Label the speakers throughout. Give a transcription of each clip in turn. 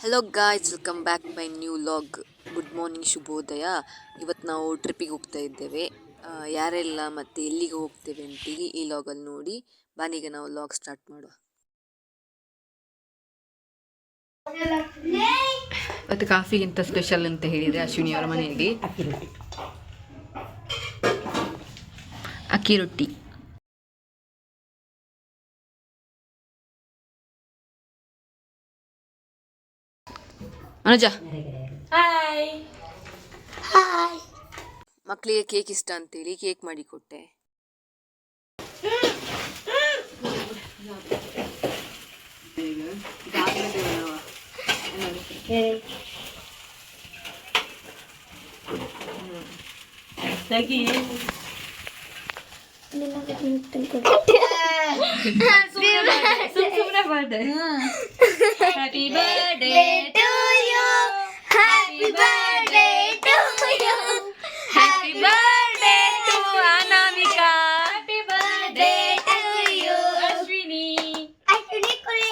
Speaker 1: Hello guys, welcome back my new log. Good morning, ಶುಭೋದಯ. ಇವತ್ತು ನಾವು ಟ್ರಿಪ್ಪಿಗೆ ಹೋಗ್ತಾ ಇದ್ದೇವೆ. ಯಾರೆಲ್ಲ ಮತ್ತು ಎಲ್ಲಿಗೆ ಹೋಗ್ತೇವೆ ಅಂತೇಳಿ ಈ ಲಾಗಲ್ಲಿ ನೋಡಿ. ಬನ್ನಿಗೆ ನಾವು ಲಾಗ್ ಸ್ಟಾರ್ಟ್ ಮಾಡುವ.
Speaker 2: ಇವತ್ತು ಕಾಫಿಗಿಂತ ಸ್ಪೆಷಲ್ ಅಂತ ಹೇಳಿದರೆ ಅಶ್ವಿನಿಯವರ ಮನೆಯಲ್ಲಿ ಅಕ್ಕಿ ರೊಟ್ಟಿ. ಅನುಜ
Speaker 3: ಹಾಯ್.
Speaker 1: ಮಕ್ಕಳಿಗೆ ಕೇಕ್ ಇಷ್ಟ ಅಂತೇಳಿ ಕೇಕ್ ಮಾಡಿಕೊಟ್ಟೆ.
Speaker 3: ಸುಮ್ಮನೆ birthday. Happy birthday to you, happy birthday to you, happy birthday to Anamika, happy birthday to you Ashwini.
Speaker 4: Ashwini ಕುಳಿ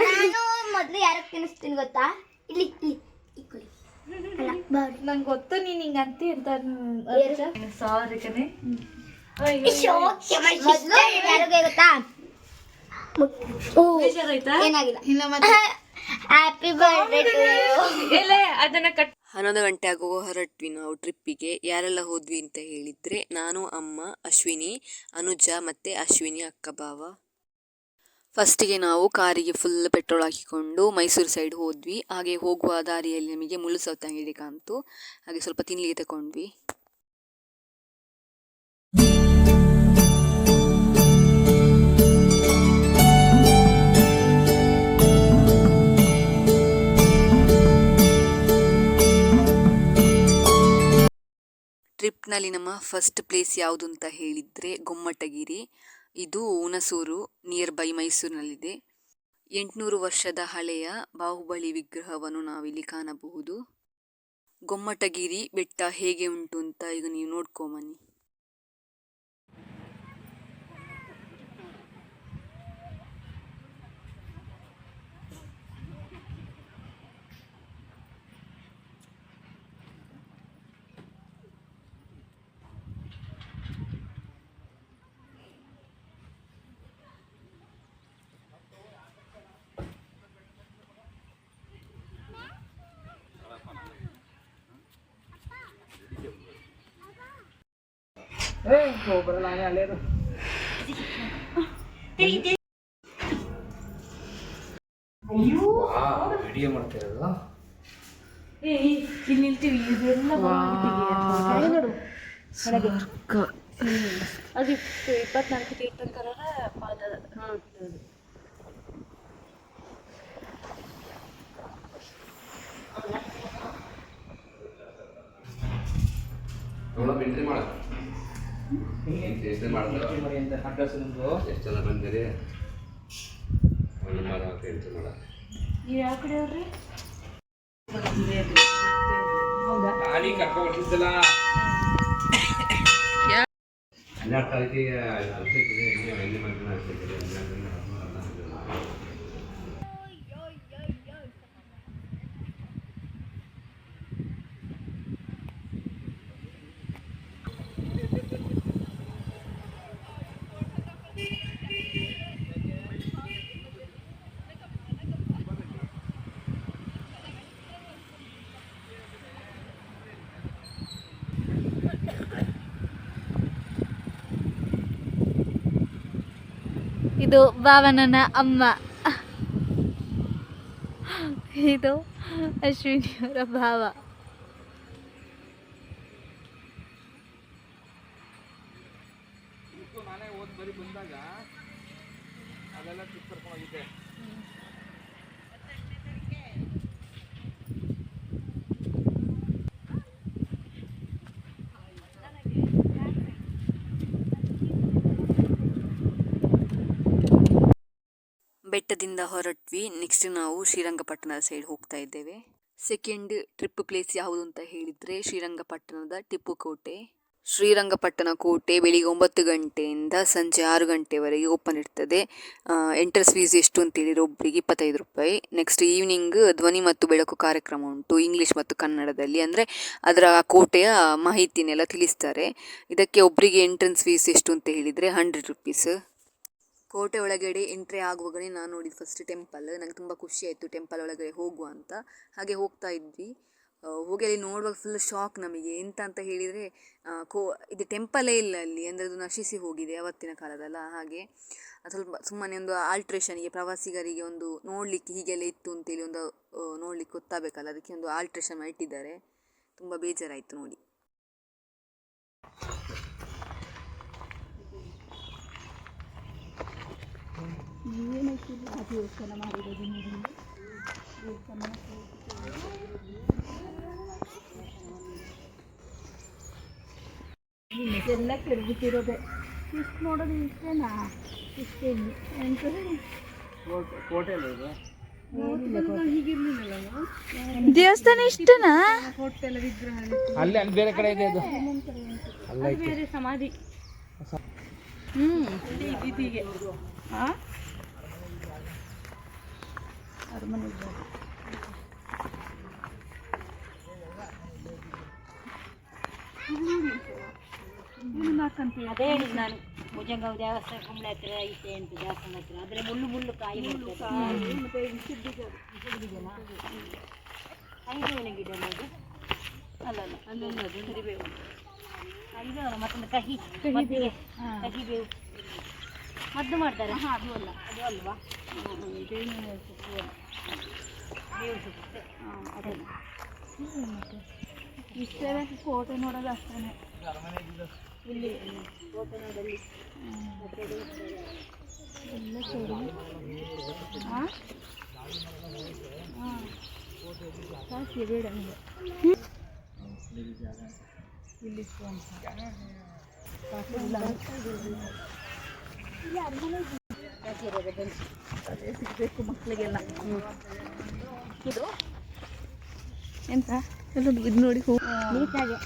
Speaker 4: ನಾನು ಮೊದಲು ಯಾರಿಗೆ ತಿನ್ನಿಸ್ತೀನಿ ಗೊತ್ತಾ? ಇಲ್ಲಿ ಇಲ್ಲಿ ಕುಳಿ.
Speaker 3: ನಂಗೆ ಗೊತ್ತು ನೀನು ಹಿಂಗೆ ಅಂತಿ ಅಂತ. ಸಾರಿ ಕಣೆ.
Speaker 4: ಮೊದಲು ಯಾರಿಗೆ ಗೊತ್ತಾ?
Speaker 3: ಬೇಜಾರಾಯ್ತಾ?
Speaker 4: ಏನಾಗಿಲ್ಲ.
Speaker 3: ಇಲ್ಲ ಮತ್ತೆ
Speaker 4: ಹ್ಯಾಪಿ ಬರ್ಡೇ ಟು ಯು.
Speaker 3: ಎಲ್ಲೇ ಅದನ್ನ ಕಟ್.
Speaker 1: 11 ಗಂಟೆ ಆಗುವ ಹೊರಟ್ವಿ ನಾವು ಟ್ರಿಪ್ಪಿಗೆ. ಯಾರೆಲ್ಲ ಹೋದ್ವಿ ಅಂತ ಹೇಳಿದರೆ, ನಾನು, ಅಮ್ಮ, ಅಶ್ವಿನಿ, ಅನುಜ ಮತ್ತು ಅಶ್ವಿನಿ ಅಕ್ಕ ಭಾವ. ಫಸ್ಟಿಗೆ ನಾವು ಕಾರಿಗೆ ಫುಲ್ ಪೆಟ್ರೋಲ್ ಹಾಕಿಕೊಂಡು ಮೈಸೂರು ಸೈಡ್ ಹೋದ್ವಿ. ಹಾಗೆ ಹೋಗುವ ದಾರಿಯಲ್ಲಿ ನಮಗೆ ಮುಳ್ಳು ಸೌತಂಗಡಿ ಕಾಣ್ತು. ಹಾಗೆ ಸ್ವಲ್ಪ ತಿನ್ನಲಿಕ್ಕೆ ತಗೊಂಡ್ವಿ. ಟ್ರಿಪ್ನಲ್ಲಿ ನಮ್ಮ ಫಸ್ಟ್ ಪ್ಲೇಸ್ ಯಾವುದು ಅಂತ ಹೇಳಿದರೆ ಗೊಮ್ಮಟಗಿರಿ. ಇದು ಹುಣಸೂರು ನಿಯರ್ ಬೈ ಮೈಸೂರಿನಲ್ಲಿದೆ. 800 ವರ್ಷದ ಹಳೆಯ ಬಾಹುಬಲಿ ವಿಗ್ರಹವನ್ನು ನಾವಿಲ್ಲಿ ಕಾಣಬಹುದು. ಗೊಮ್ಮಟಗಿರಿ ಬೆಟ್ಟ ಹೇಗೆ ಉಂಟು ಅಂತ ಈಗ ನೀವು ನೋಡ್ಕೊಂಬನ್ನಿ.
Speaker 5: ವಿಡಿಯೋ ಮಾಡ್ತಿರೋದು
Speaker 3: ಇಲ್ಲಿ ನಿಲ್ತೀವಿ. ಇದೆಲ್ಲ ಅದು 24 ತೀರ್ಥಂಕರರ ಪಾದದ.
Speaker 5: ಎಂಟ್ರಿ ಮಾಡ ಅಡ್ರೆಸ್ ನಿಮ್ಮದು ಎಷ್ಟೆಲ್ಲ ಬಂದಿರಿ ಎಂಟ್ರಿ ಮಾಡ.
Speaker 3: ನೀವು ಯಾವ ಕಡೆ ಅವ್ರಿ?
Speaker 5: ಖಾಲಿ ಕರ್ಕೊಂಡ್ಬಿಟ್ಟಿದ್ದಲ್ಲ 12 ತಾರೀಕಿಗೆ ಎಲ್ಲಿ
Speaker 3: ಇದು ಭಾವನನ ಅಮ್ಮ, ಇದು ಅಶ್ವಿನಿಯವರ ಭಾವ.
Speaker 1: ಬೆಟ್ಟದಿಂದ ಹೊರಟ್ವಿ. ನೆಕ್ಸ್ಟ್ ನಾವು ಶ್ರೀರಂಗಪಟ್ಟಣದ ಸೈಡ್ ಹೋಗ್ತಾ ಇದ್ದೇವೆ. ಸೆಕೆಂಡ್ ಟ್ರಿಪ್ ಪ್ಲೇಸ್ ಯಾವುದು ಅಂತ ಹೇಳಿದರೆ ಶ್ರೀರಂಗಪಟ್ಟಣದ ಟಿಪ್ಪು ಕೋಟೆ. ಶ್ರೀರಂಗಪಟ್ಟಣ ಕೋಟೆ ಬೆಳಿಗ್ಗೆ 9 ಗಂಟೆಯಿಂದ ಸಂಜೆ 6 ಗಂಟೆವರೆಗೆ ಓಪನ್ ಇರ್ತದೆ. ಎಂಟ್ರೆನ್ಸ್ ಫೀಸ್ ಎಷ್ಟು ಅಂತೇಳಿದರೆ ಒಬ್ಬರಿಗೆ 25 ರೂಪಾಯಿ. ನೆಕ್ಸ್ಟ್ ಈವ್ನಿಂಗ್ ಧ್ವನಿ ಮತ್ತು ಬೆಳಕು ಕಾರ್ಯಕ್ರಮ ಉಂಟು, ಇಂಗ್ಲೀಷ್ ಮತ್ತು ಕನ್ನಡದಲ್ಲಿ. ಅಂದರೆ ಅದರ ಕೋಟೆಯ ಮಾಹಿತಿನೆಲ್ಲ ತಿಳಿಸ್ತಾರೆ. ಇದಕ್ಕೆ ಒಬ್ಬರಿಗೆ ಎಂಟ್ರೆನ್ಸ್ ಫೀಸ್ ಎಷ್ಟು ಅಂತ ಹೇಳಿದರೆ 100 ರುಪೀಸ್. ಕೋಟೆ ಒಳಗಡೆ ಎಂಟ್ರಿ ಆಗುವಾಗಲೇ ನಾನು ನೋಡಿದ ಫಸ್ಟ್ ಟೆಂಪಲ್. ನನಗೆ ತುಂಬ ಖುಷಿ ಆಯಿತು ಟೆಂಪಲ್ ಒಳಗಡೆ ಹೋಗುವ ಅಂತ. ಹಾಗೆ ಹೋಗ್ತಾ ಇದ್ವಿ. ಹೋಗಿ ಅಲ್ಲಿ ನೋಡುವಾಗ ಫುಲ್ ಶಾಕ್ ನಮಗೆ. ಎಂತ ಅಂತ ಹೇಳಿದರೆ ಇದು ಟೆಂಪಲೇ ಇಲ್ಲ ಅಲ್ಲಿ, ಅಂದರೆ ಅದು ನಶಿಸಿ ಹೋಗಿದೆ ಅವತ್ತಿನ ಕಾಲದಲ್ಲ. ಹಾಗೆ ಸ್ವಲ್ಪ ಸುಮ್ಮನೆ ಒಂದು ಆಲ್ಟ್ರೇಷನ್ಗೆ, ಪ್ರವಾಸಿಗರಿಗೆ ಒಂದು ನೋಡಲಿಕ್ಕೆ ಹೀಗೆಲ್ಲ ಇತ್ತು ಅಂತೇಳಿ ಒಂದು ನೋಡಲಿಕ್ಕೆ ಗೊತ್ತಾಗಬೇಕಲ್ಲ, ಅದಕ್ಕೆ ಒಂದು ಆಲ್ಟ್ರೇಷನ್ ಮಾಡಿಟ್ಟಿದ್ದಾರೆ. ತುಂಬ ಬೇಜಾರಾಯಿತು ನೋಡಿ.
Speaker 3: ಎಲ್ಲ ಕೆಡಬಿಟ್ಟಿರೋದೆ. ಇಷ್ಟು ನೋಡೋದು ಇಷ್ಟೇನಾ? ಇಷ್ಟೇ ದೇವಸ್ಥಾನ ಇಷ್ಟನಾ?
Speaker 5: ಅಲ್ಲಿ ಬೇರೆ ಕಡೆ ಇದೆ ಅದು.
Speaker 3: ಬೇರೆ ಸಮಾಧಿ. ಇದೀಗೆ ಅರಮನೆ
Speaker 6: ಅದೇ ಹೇಳಿದ್ದು ನಾನು. ಭುಜಂಗಾವ್ ದೇವಸ್ಥಾನ ಕುಂಬಳೆ ಹತ್ತಿರ ಐತೆ ಅಂತ ದೇವಸ್ಥಾನ ಹತ್ತಿರ. ಆದರೆ ಮುಳ್ಳು ಕಾಯಿ ಮತ್ತೆ ಐದೇವನ ಗಿಡ ಅನ್ನೋದು ಅಲ್ಲಲ್ಲ, ಅಲ್ಲಲ್ಲ, ಅದು ಕರಿಬೇವು. ಐದವನ ಮತ್ತೊಂದು ಕಹಿ ಮದ್ದಿಗೆ ಕಹಿಬೇವು ಮದ್ದು ಮಾಡ್ತಾರೆ. ಅದು ಅಲ್ಲ, ಅದು ಅಲ್ವಾ? ಬೇವಿನ ಸೊಪ್ಪು, ಬೇವು ಸೊಪ್ಪು ಅದಲ್ಲ.
Speaker 3: ಇಷ್ಟೇ ಕೋಟೆ ನೋಡೋದು ಅಷ್ಟೇ.
Speaker 6: ಇಲ್ಲಿ ಕೋಟೆ ನೋಡಲ್ಲಿ
Speaker 3: ಎಲ್ಲ ಸೇರಿ ಸಾಕಿ ಬೇಡ ನಿಮಗೆ ಇಲ್ಲಿ ಅದೇ ಸಿಗಬೇಕು ಮಕ್ಕಳಿಗೆಲ್ಲ. ಇದು ಎಂತ ಎಲ್ಲೊಂದು ಇದು ನೋಡಿ ಹೂ
Speaker 6: ನೀಟಾಗೆ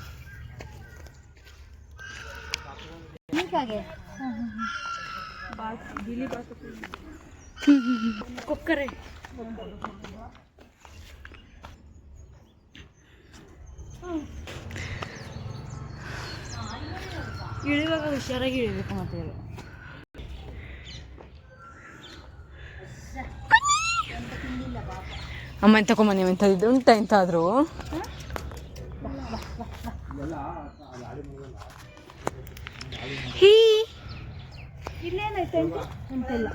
Speaker 6: ನೀಟಾಗೆ
Speaker 3: ಬಾತು, ಬಿಳಿ ಬಾತು, ಕೊಕ್ಕರೆ.
Speaker 6: ಇಳಿಯುವಾಗ ಹುಷಾರಾಗಿ ಇಳಿಬೇಕು. ಮತ್ತೆ
Speaker 2: ಅಮ್ಮ ಎಂತ ತಗೊಂಬನ್ನಿ, ಎಂತ ಇದು ಉಂಟಾ ಎಂತಾದರೂ?
Speaker 3: ಇಲ್ಲೇನೈತೆ ಅಂತೆಲ್ಲ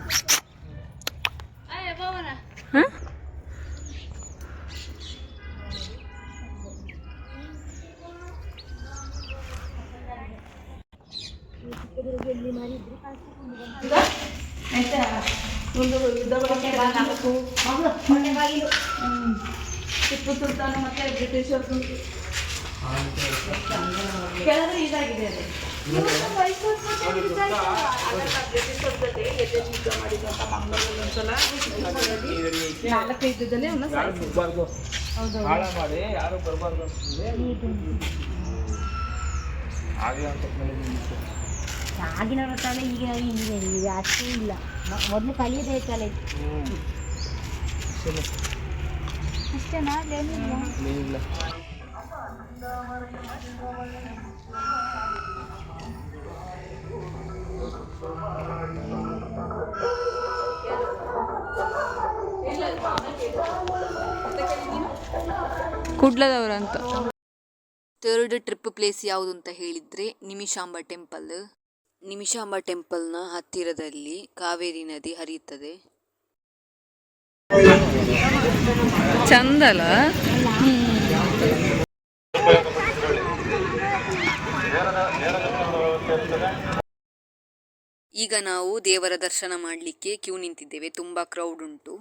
Speaker 3: ಟಿಪ್ಪು ಸುಲ್ತಾನ್ ಮತ್ತೆ ಬ್ರಿಟಿಷರ್ದು ಕೆಳಗೆ ಇದಾಗಿದೆ. ಅದು ನಾಲ್ಕು ಯುದ್ಧದಲ್ಲೇ ಅವನ್ನ ಸಾಯಿಸಿದ್ರು.
Speaker 5: ಯಾರು ಬರಬಾರ್ದು
Speaker 6: ಆಗಿನವ್ರ ತಲೆ ಈಗಿನ ಇಂಜಿನಿಯರಿಂಗ್ ಅಷ್ಟೇ ಇಲ್ಲ. ಮೊದಲು ಕಲಿಯದೇ ತಲೆ
Speaker 3: ಅಷ್ಟೇನಾ?
Speaker 5: ಇಲ್ಲ.
Speaker 2: ಕುಡ್ಲದವ್ರು ಅಂತ.
Speaker 1: ಥರ್ಡ್ ಟ್ರಿಪ್ ಪ್ಲೇಸ್ ಯಾವುದು ಅಂತ ಹೇಳಿದರೆ ನಿಮಿಷಾಂಬ ಟೆಂಪಲ್. ನಿಮಿಷಾಂಬ ಟೆಂಪಲ್ನ ಹತ್ತಿರದಲ್ಲಿ ಕಾವೇರಿ ನದಿ ಹರಿಯುತ್ತದೆ.
Speaker 2: ಚಂದಲ್ಲ.
Speaker 1: ಈಗ ನಾವು ದೇವರ ದರ್ಶನ ಮಾಡಲಿಕ್ಕೆ ಕ್ಯೂ ನಿಂತಿದ್ದೇವೆ. ತುಂಬ ಕ್ರೌಡ್ ಉಂಟು.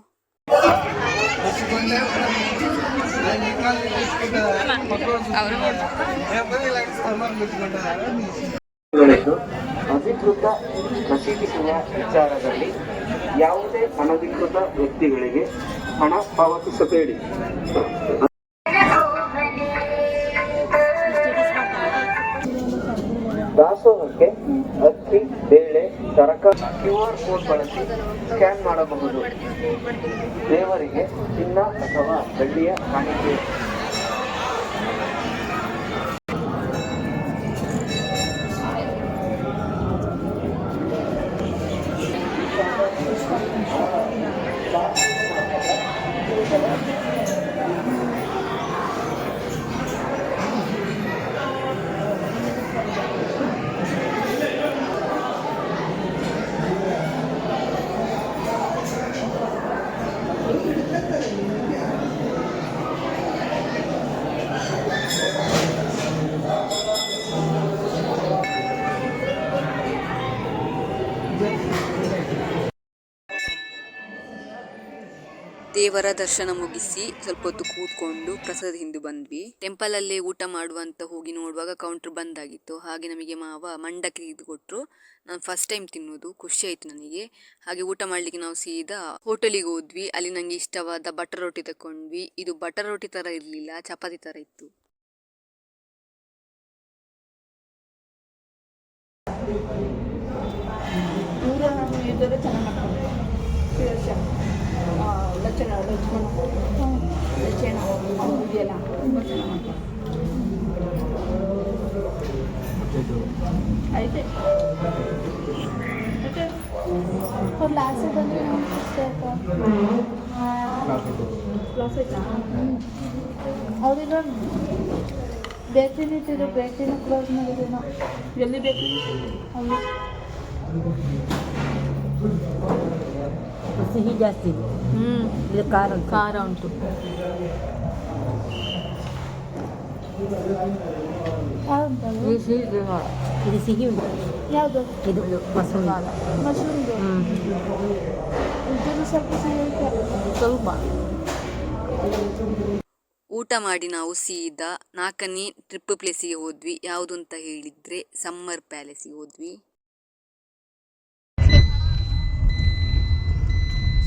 Speaker 7: ಅಧಿಕೃತ ಪ್ರಸಿದ್ಧಿಸುವ ವಿಚಾರದಲ್ಲಿ ಯಾವುದೇ ಅನಧಿಕೃತ ವ್ಯಕ್ತಿಗಳಿಗೆ ಹಣ ಪಾವತಿಸಬೇಡಿ. ಅಕ್ಕಿ, ಬೇಳೆ, ತರಕಾರಿ QR ಕೋಡ್ ಬಳಸಿ ಸ್ಕ್ಯಾನ್ ಮಾಡಬಹುದು. ದೇವರಿಗೆ ಚಿನ್ನ ಅಥವಾ ಬೆಳ್ಳಿಯ ಕಾಣಿಕೆ.
Speaker 1: ದೇವರ ದರ್ಶನ ಮುಗಿಸಿ ಸ್ವಲ್ಪ ಹೊತ್ತು ಕೂತ್ಕೊಂಡು ಪ್ರಸಾದ ಹಿಂದು ಬಂದ್ವಿ. ಟೆಂಪಲ್ ಅಲ್ಲೇ ಊಟ ಮಾಡುವಂತ ಹೋಗಿ ನೋಡುವಾಗ ಕೌಂಟರ್ ಬಂದಾಗಿತ್ತು. ಹಾಗೆ ನಮಗೆ ಮಾವ ಮಂಡಕ್ಕಿ ಇದು ಕೊಟ್ರು. ನಾನು ಫಸ್ಟ್ ಟೈಮ್ ತಿನ್ನೋದು, ಖುಷಿ ಆಯ್ತು ನನಗೆ. ಹಾಗೆ ಊಟ ಮಾಡ್ಲಿಕ್ಕೆ ನಾವು ಸೀದಾ ಹೋಟೆಲಿಗೆ ಹೋದ್ವಿ. ಅಲ್ಲಿ ನಂಗೆ ಇಷ್ಟವಾದ ಬಟರ್ ರೋಟಿ ತಕೊಂಡ್ವಿ. ಇದು ಬಟರ್ ರೋಟಿ ತರ ಇರ್ಲಿಲ್ಲ, ಚಪಾತಿ ತರ ಇತ್ತು.
Speaker 3: ಕ್ಲಾಸ್ ಬಂದರೆ ಅವರಿಲ್ಲ ಬೇಕ್ರಿನ ಇಟ್ಟಿದ್ರು, ಬೇಕ್ರಿನ ಕ್ಲೋಸ್ ಮಾಡಿದ್ರು ನಾವು. ಎಲ್ಲಿ ಬೇಕ್ರಿ? ಅಲ್ಲಿ
Speaker 6: ಸಿಹಿ ಜಾಸ್ತಿ ಇದೆ. ಇದು ಖಾರ ಉಂಟು. ಇದು ಸಿಹಿ ಉಂಟು.
Speaker 3: ಯಾವುದು?
Speaker 6: ಇದು ಮಸೂರಿ
Speaker 3: ಮಶ್ರೂಮ್ದು. ಇದು ಸ್ವಲ್ಪ ಸಿಹಿ
Speaker 6: ಸ್ವಲ್ಪ.
Speaker 1: ಊಟ ಮಾಡಿ ನಾವು ಸೀದಾ 4ನೇ ಟ್ರಿಪ್ ಪ್ಲೇಸಿಗೆ ಹೋದ್ವಿ. ಯಾವುದು ಅಂತ ಹೇಳಿದ್ರೆ ಸಮ್ಮರ್ ಪ್ಯಾಲೇಸಿಗೆ ಹೋದ್ವಿ.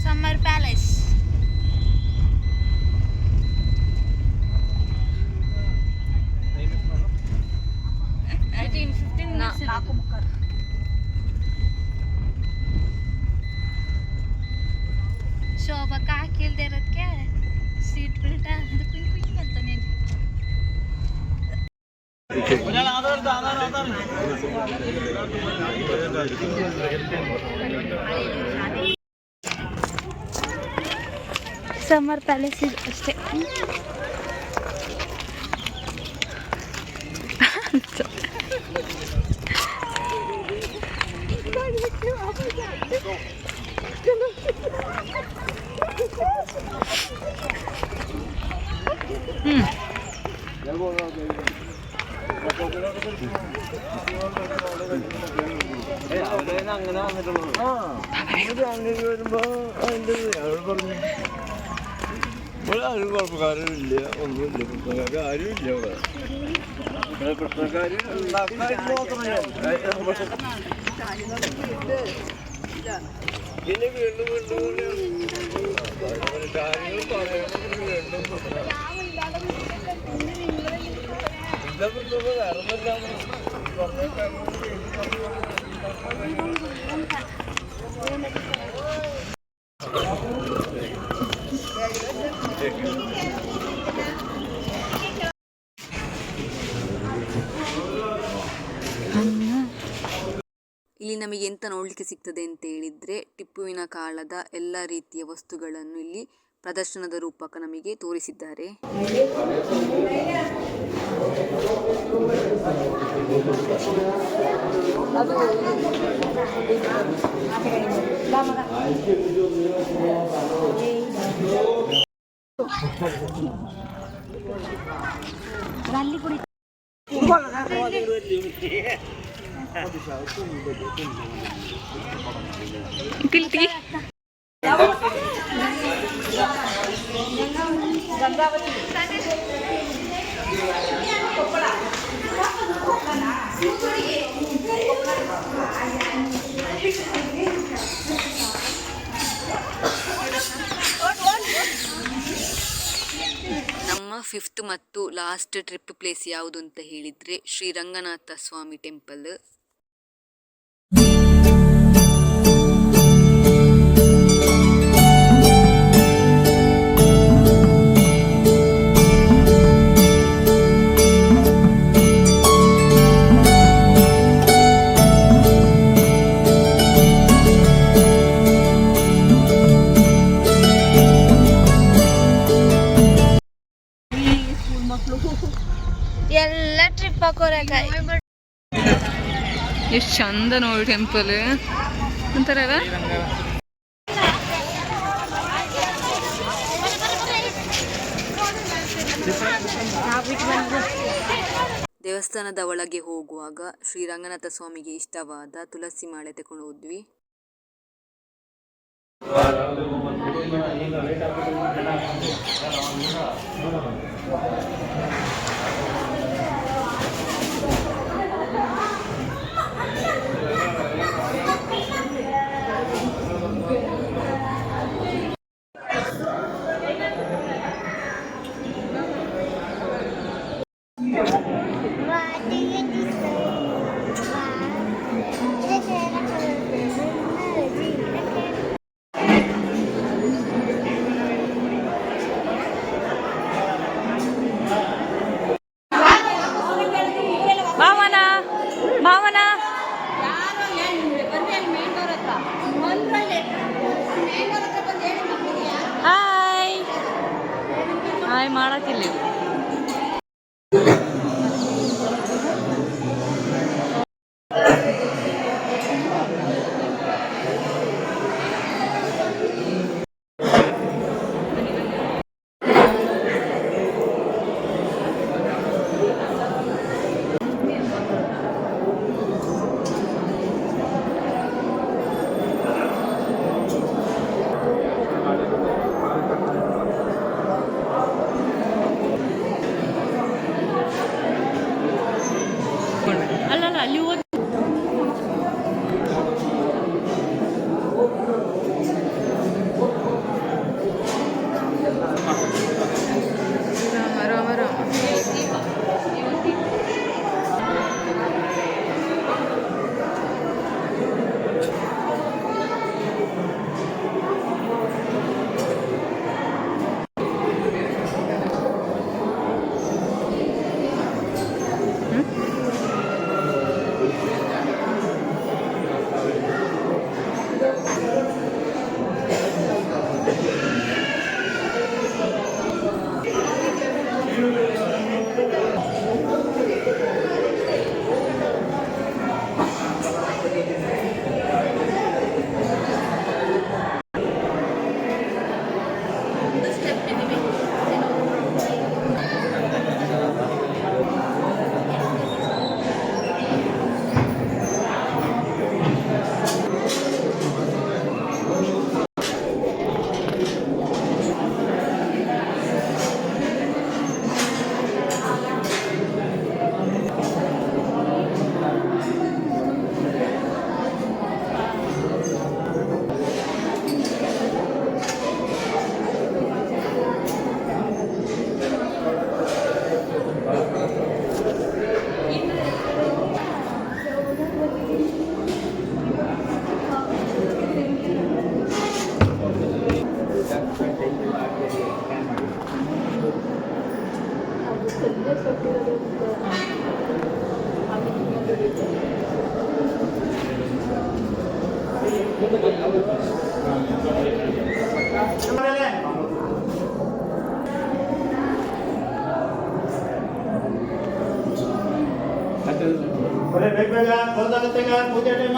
Speaker 3: Summer palace. ಶೋಭಕ್ಕ ಹಾಕಿಲ್ದೆ ಇರೋದಕ್ಕೆ ಸೀಟ್ ಬೆಲ್ಟ ಅದು ಕುಯ್ ಕುಯ್ ಅಂತ ನೀನು. ಸಮ್ಮರ್ ಪ್ಯಾಲೇಸ್ ಇದು ಅಷ್ಟೇ.
Speaker 5: അങ്ങനെ വന്നിട്ടുള്ളൂ. വരുമ്പോ അതിന്റെ അയാൾ പറഞ്ഞു ഇവിടെ ആരും കുഴപ്പക്കാരും ഇല്ല, ഒന്നുമില്ല, പ്രശ്നക്കാർ ആരും ഇല്ല. ഇവിടെ പ്രശ്നക്കാര് പിന്നെ വീണ്ടും കാര്യങ്ങൾ പറയുന്നത് വീണ്ടും വേറെ
Speaker 1: ಇಲ್ಲಿ ನಮಗೆ ಎಂತ ನೋಡಲಿಕ್ಕೆ ಸಿಗ್ತದೆ ಅಂತ ಹೇಳಿದ್ರೆ ಟಿಪ್ಪುವಿನ ಕಾಲದ ಎಲ್ಲ ರೀತಿಯ ವಸ್ತುಗಳನ್ನು ಇಲ್ಲಿ ಪ್ರದರ್ಶನದ ರೂಪಕ ನಮಗೆ ತೋರಿಸಿದ್ದಾರೆ. ನಮ್ಮ 5th ಮತ್ತು ಲಾಸ್ಟ್ ಟ್ರಿಪ್ ಪ್ಲೇಸ್ ಯಾವುದು ಅಂತ ಹೇಳಿದ್ರೆ ಶ್ರೀ ರಂಗನಾಥ ಸ್ವಾಮಿ ಟೆಂಪಲ್.
Speaker 3: ಪಕೋರೆಕಾಯಿ.
Speaker 2: ಎಷ್ಟು ಚಂದ ನೋಡಿ ಟೆಂಪಲ್ ಒಂಥರ
Speaker 1: ದೇವಸ್ಥಾನದ ಒಳಗೆ ಹೋಗುವಾಗ ಶ್ರೀ ರಂಗನಾಥ ಸ್ವಾಮಿಗೆ ಇಷ್ಟವಾದ ತುಳಸಿ ಮಾಲೆ ತಗೊಂಡು ಹೋದ್ವಿ.
Speaker 2: ಭಾವನಾ ಭಾವನಾ ಹಾಯ್ ಹಾಯ್ ಮಾಡಕ್ಕಿಲ್ಲ ಅಲ್ಲಲ್ಲ ಅಲ್ಲಿ ಹೋಗಿ
Speaker 5: ಪೂಜೆ ಟೈಮ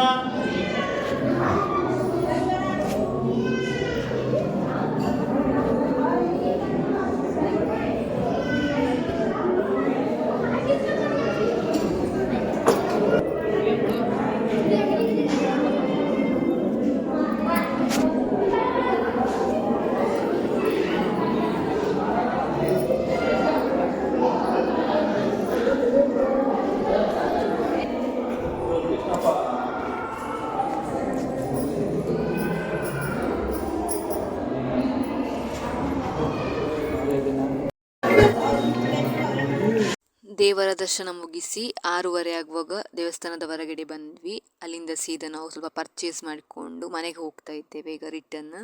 Speaker 1: ದೇವರ ದರ್ಶನ ಮುಗಿಸಿ 6:30 ಆಗುವಾಗ ದೇವಸ್ಥಾನದ ಹೊರಗಡೆ ಬಂದ್ವಿ. ಅಲ್ಲಿಂದ ಸೀದಾ ನಾವು ಸ್ವಲ್ಪ ಪರ್ಚೇಸ್ ಮಾಡಿಕೊಂಡು ಮನೆಗೆ ಹೋಗ್ತಾ ಇದ್ದೇವೆ ಈಗ ರಿಟರ್ನ್.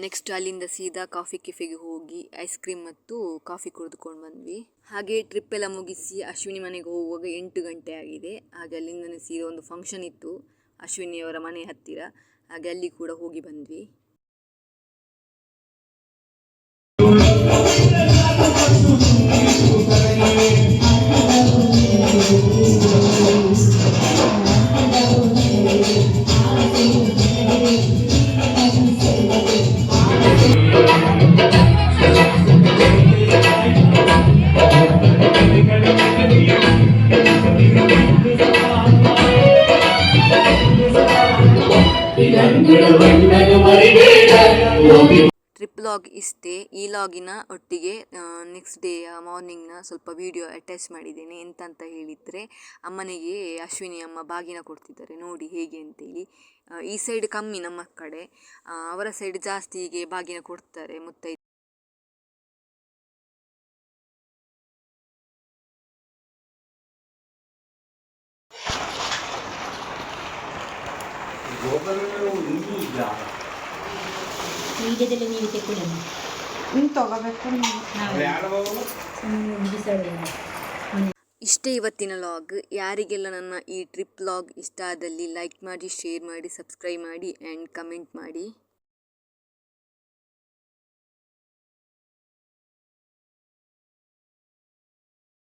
Speaker 1: ನೆಕ್ಸ್ಟ್ ಅಲ್ಲಿಂದ ಸೀದಾ ಕಾಫಿ ಕೆಫೆಗೆ ಹೋಗಿ ಐಸ್ ಕ್ರೀಮ್ ಮತ್ತು ಕಾಫಿ ಕುಡಿದುಕೊಂಡು ಬಂದ್ವಿ. ಹಾಗೆ ಟ್ರಿಪ್ ಎಲ್ಲ ಮುಗಿಸಿ ಅಶ್ವಿನಿ ಮನೆಗೆ ಹೋಗುವಾಗ 8 ಗಂಟೆ ಆಗಿದೆ. ಹಾಗೆ ಅಲ್ಲಿಂದ ಸೀದಾ ಒಂದು ಫಂಕ್ಷನ್ ಇತ್ತು ಅಶ್ವಿನಿಯವರ ಮನೆ ಹತ್ತಿರ, ಹಾಗೆ ಅಲ್ಲಿ ಕೂಡ ಹೋಗಿ ಬಂದ್ವಿ. ಟ್ರಿಪ್ ಲಾಗ್ ಇಷ್ಟೇ. ಈ ಲಾಗಿನ ಒಟ್ಟಿಗೆ ನೆಕ್ಸ್ಟ್ ಡೇಯ ಮಾರ್ನಿಂಗ್ನ ಸ್ವಲ್ಪ ವಿಡಿಯೋ ಅಟ್ಯಾಚ್ ಮಾಡಿದ್ದೇನೆ. ಎಂತ ಹೇಳಿದರೆ, ಅಮ್ಮನಿಗೆ ಅಶ್ವಿನಿ ಅಮ್ಮ ಬಾಗಿನ ಕೊಡ್ತಿದ್ದಾರೆ, ನೋಡಿ ಹೇಗೆ ಅಂತೇಳಿ. ಈ ಸೈಡ್ ಕಮ್ಮಿ ನಮ್ಮ ಕಡೆ, ಅವರ ಸೈಡ್ ಜಾಸ್ತಿ ಹೀಗೆ ಬಾಗಿನ ಕೊಡ್ತಾರೆ ಮುತ್ತೈದೆ.
Speaker 6: ವೀಡಿಯೋದಲ್ಲಿ ನೀವು ತೆಕ್ಕೊಳ್ಳಿ
Speaker 1: ಇಷ್ಟೇ ಇವತ್ತಿನ ಲಾಗ್. ಯಾರಿಗೆಲ್ಲ ನನ್ನ ಈ ಟ್ರಿಪ್ ಲಾಗ್ ಇಷ್ಟ ಆದಲ್ಲಿ ಲೈಕ್ ಮಾಡಿ, ಶೇರ್ ಮಾಡಿ, ಸಬ್ಸ್ಕ್ರೈಬ್ ಮಾಡಿ ಆ್ಯಂಡ್ ಕಮೆಂಟ್ ಮಾಡಿ.